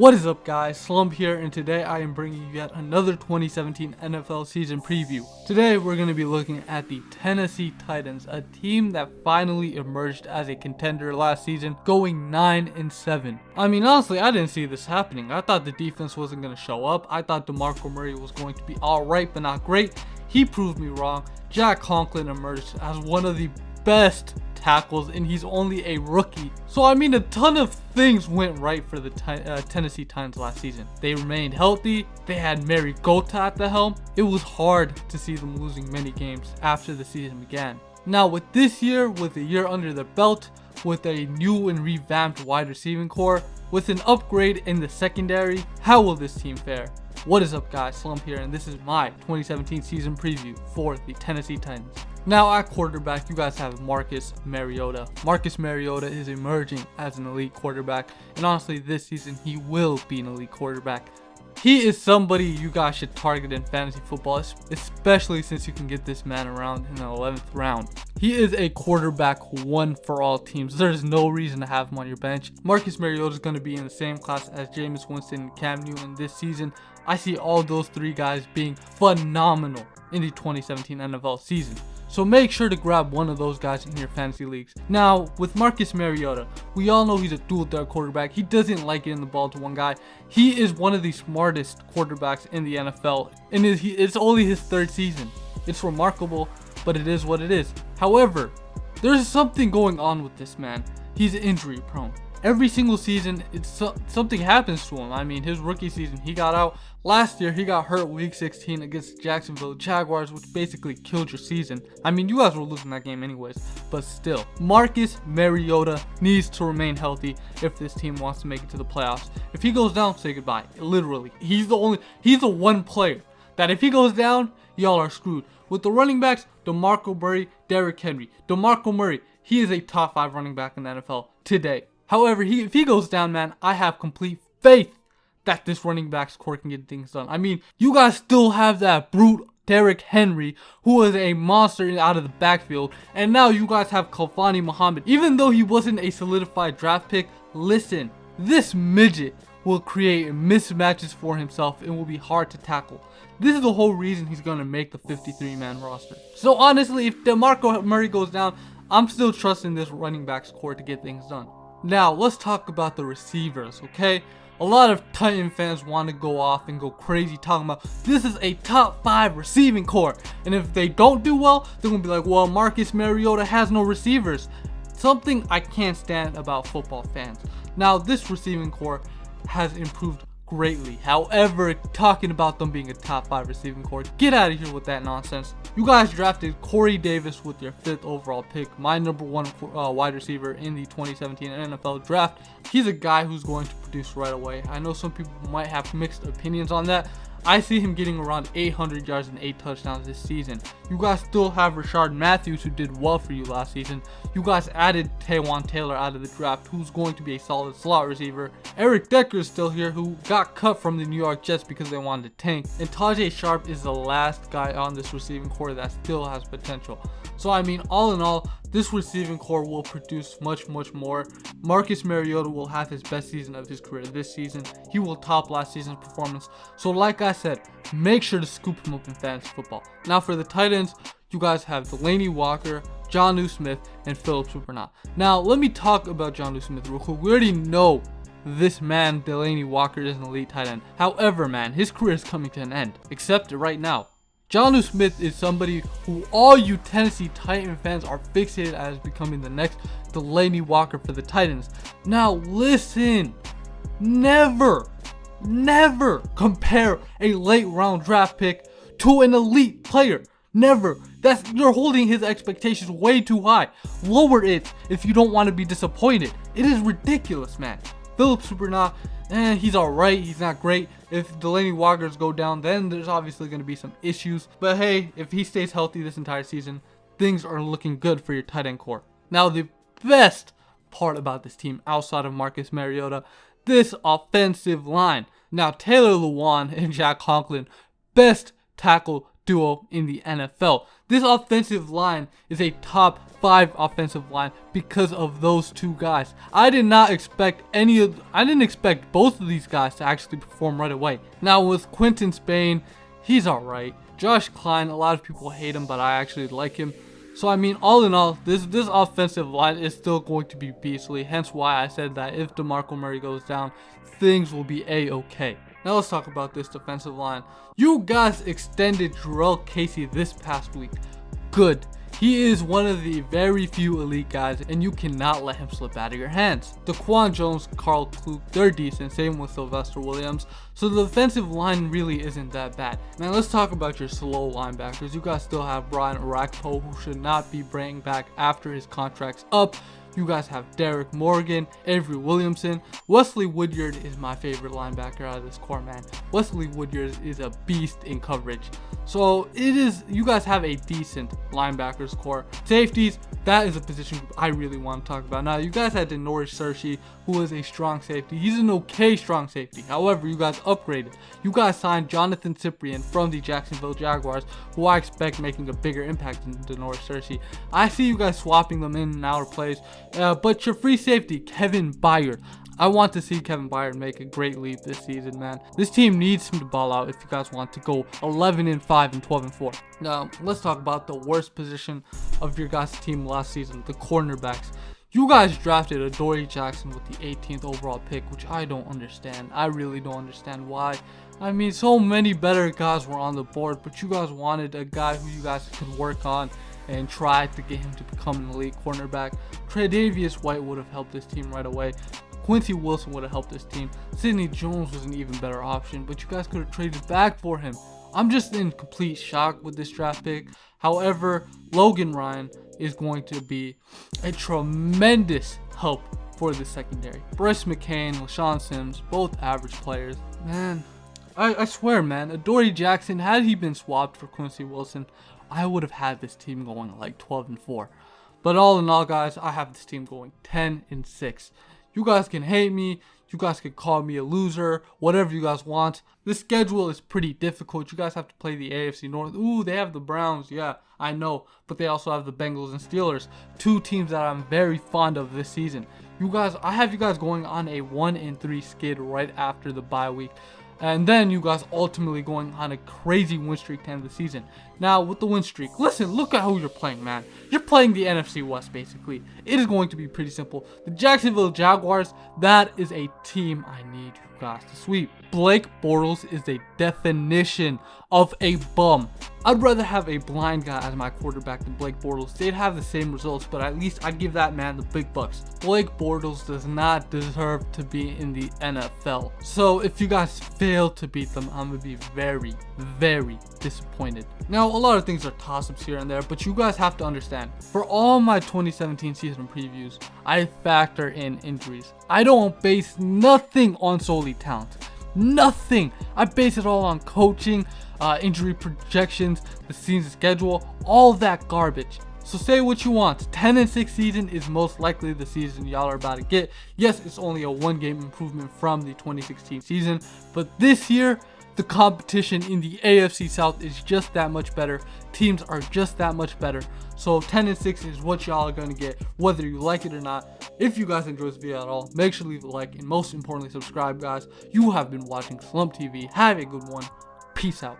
What is up, guys? Slump here, and today I am bringing you yet another 2017 NFL season preview. Today we're going to be looking at the Tennessee Titans, a team that finally emerged as a contender last season, going 9-7. I mean, honestly, I didn't see this happening. I thought the defense wasn't going to show up. I thought DeMarco Murray was going to be alright but not great. He proved me wrong. Jack Conklin emerged as one of the best tackles, and he's only a rookie. So I mean, a ton of things went right for the Tennessee Titans last season. They remained healthy. They had Mary Gota at the helm. It was hard to see them losing many games after the season began. Now with this year, with a year under their belt, with a new and revamped wide receiving core, with an upgrade in the secondary, how will this team fare? What is up, guys? Slump here, and this is my 2017 season preview for the Tennessee Titans. Now at quarterback, you guys have Marcus Mariota. Marcus Mariota is emerging as an elite quarterback, and honestly this season he will be an elite quarterback. He is somebody you guys should target in fantasy football, especially since you can get this man around in the 11th round. He is a quarterback one for all teams. There's no reason to have him on your bench. Marcus Mariota is going to be in the same class as Jameis Winston and Cam Newton this season. I see all those three guys being phenomenal in the 2017 NFL season. So make sure to grab one of those guys in your fantasy leagues. Now, with Marcus Mariota, we all know he's a dual threat quarterback. He doesn't like getting the ball to one guy. He is one of the smartest quarterbacks in the NFL, and it's only his third season. It's remarkable, but it is what it is. However, there's something going on with this man. He's injury prone. Every single season, something happens to him. I mean, his rookie season, he got out. Last year, he got hurt week 16 against the Jacksonville Jaguars, which basically killed your season. I mean, you guys were losing that game anyways, but still. Marcus Mariota needs to remain healthy if this team wants to make it to the playoffs. If he goes down, say goodbye. Literally. He's the one player that if he goes down, y'all are screwed. With the running backs, DeMarco Murray, Derrick Henry. DeMarco Murray, he is a top 5 running back in the NFL today. However, if he goes down, man, I have complete faith that this running back's core can get things done. I mean, you guys still have that brute Derrick Henry, who is a monster out of the backfield. And now you guys have Khalfani Muhammad. Even though he wasn't a solidified draft pick, listen, this midget will create mismatches for himself and will be hard to tackle. This is the whole reason he's going to make the 53-man roster. So honestly, if DeMarco Murray goes down, I'm still trusting this running back's core to get things done. Now, let's talk about the receivers, okay? A lot of Titan fans want to go off and go crazy talking about this is a top 5 receiving core. And if they don't do well, they're going to be like, well, Marcus Mariota has no receivers. Something I can't stand about football fans. Now, this receiving core has improved greatly. However, talking about them being a top 5 receiving core, get out of here with that nonsense. You guys drafted Corey Davis with your 5th overall pick, my number 1 wide receiver in the 2017 NFL draft. He's a guy who's going to produce right away. I know some people might have mixed opinions on that. I see him getting around 800 yards and 8 touchdowns this season. You guys still have Rashard Matthews, who did well for you last season. You guys added Taywan Taylor out of the draft, who's going to be a solid slot receiver. Eric Decker is still here, who got cut from the New York Jets because they wanted to tank. And Tajay Sharp is the last guy on this receiving core that still has potential. So I mean, all in all, this receiving core will produce much more. Marcus Mariota will have his best season of his career this season. He will top last season's performance. So like I said, make sure to scoop him up in fantasy football. Now for the Titans, you guys have Delanie Walker, Jonnu Smith, and Philip Supernat. Now let me talk about Jonnu Smith real quick. We already know this man, Delanie Walker, is an elite tight end. However, man, his career is coming to an end. Accept it right now. Jonnu Smith is somebody who all you Tennessee Titan fans are fixated as becoming the next Delanie Walker for the Titans. Now listen, never compare a late round draft pick to an elite player. Never. You're holding his expectations way too high. Lower it if you don't want to be disappointed. It is ridiculous, man. Philip Supernat, he's alright, he's not great. If Delanie Walkers go down, then there's obviously going to be some issues. But hey, if he stays healthy this entire season, things are looking good for your tight end core. Now, the best part about this team outside of Marcus Mariota, this offensive line. Now, Taylor Lewan and Jack Conklin, best tackle duo in the NFL. This offensive line is a top 5 offensive line because of those two guys. I didn't expect both of these guys to actually perform right away. Now with Quinton Spain, he's alright. Josh Klein, a lot of people hate him, but I actually like him. So I mean, all in all, this offensive line is still going to be beastly. Hence why I said that if DeMarco Murray goes down, things will be a-okay. Now let's talk about this defensive line. You guys extended Jurrell Casey this past week. Good. He is one of the very few elite guys, and you cannot let him slip out of your hands. Daquan Jones, Carl Klug, they're decent. Same with Sylvester Williams. So the defensive line really isn't that bad. Now let's talk about your slow linebackers. You guys still have Brian Orakpo, who should not be bringing back after his contract's up. You guys have Derek Morgan, Avery Williamson. Wesley Woodyard is my favorite linebacker out of this core, man. Wesley Woodyard is a beast in coverage. So you guys have a decent linebackers core. Safeties, that is a position group I really want to talk about. Now, you guys had Denoris Searcy, who is a strong safety. He's an okay strong safety. However, you guys upgraded. You guys signed Jonathan Cyprien from the Jacksonville Jaguars, who I expect making a bigger impact than Denoris Searcy. I see you guys swapping them in and out of plays. But your free safety, Kevin Byard. I want to see Kevin Byard make a great leap this season, man. This team needs him to ball out if you guys want to go 11-5 and 12-4. Now, let's talk about the worst position of your guys' team last season, the cornerbacks. You guys drafted Adoree Jackson with the 18th overall pick, which I don't understand. I really don't understand why. I mean, so many better guys were on the board, but you guys wanted a guy who you guys could work on and try to get him to become an elite cornerback. Tre'Davious White would have helped this team right away. Quincy Wilson would have helped this team. Sidney Jones was an even better option, but you guys could have traded back for him. I'm just in complete shock with this draft pick. However, Logan Ryan is going to be a tremendous help for the secondary. Bryce McCain, LaShawn Sims, both average players. Man, I swear, man, Adoree Jackson, had he been swapped for Quincy Wilson, I would have had this team going like 12-4. But all in all, guys, I have this team going 10-6. You guys can hate me. You guys can call me a loser. Whatever you guys want. The schedule is pretty difficult. You guys have to play the AFC North. Ooh, they have the Browns. Yeah, I know. But they also have the Bengals and Steelers. Two teams that I'm very fond of this season. I have you guys going on a 1-3 skid right after the bye week. And then you guys ultimately going on a crazy win streak to end the season. Now, with the win streak, listen, look at who you're playing, man. You're playing the NFC West, basically. It is going to be pretty simple. The Jacksonville Jaguars, that is a team I need you guys to sweep. Blake Bortles is a definition of a bum. I'd rather have a blind guy as my quarterback than Blake Bortles. They'd have the same results, but at least I'd give that man the big bucks. Blake Bortles does not deserve to be in the NFL. So if you guys fail to beat them, I'm going to be very, very disappointed. Now, a lot of things are toss-ups here and there, but you guys have to understand, for all my 2017 season previews, I factor in injuries. I don't base nothing on solely talent. Nothing. I base it all on coaching, injury projections, the season schedule, all that garbage. So say what you want. 10-6 season is most likely the season y'all are about to get. Yes, it's only a 1-game improvement from the 2016 season, but this year, the competition in the AFC South is just that much better. Teams are just that much better. So 10-6 is what y'all are going to get, whether you like it or not. If you guys enjoyed this video at all, make sure to leave a like, and most importantly, subscribe, guys. You have been watching Slump TV. Have a good one. Peace out.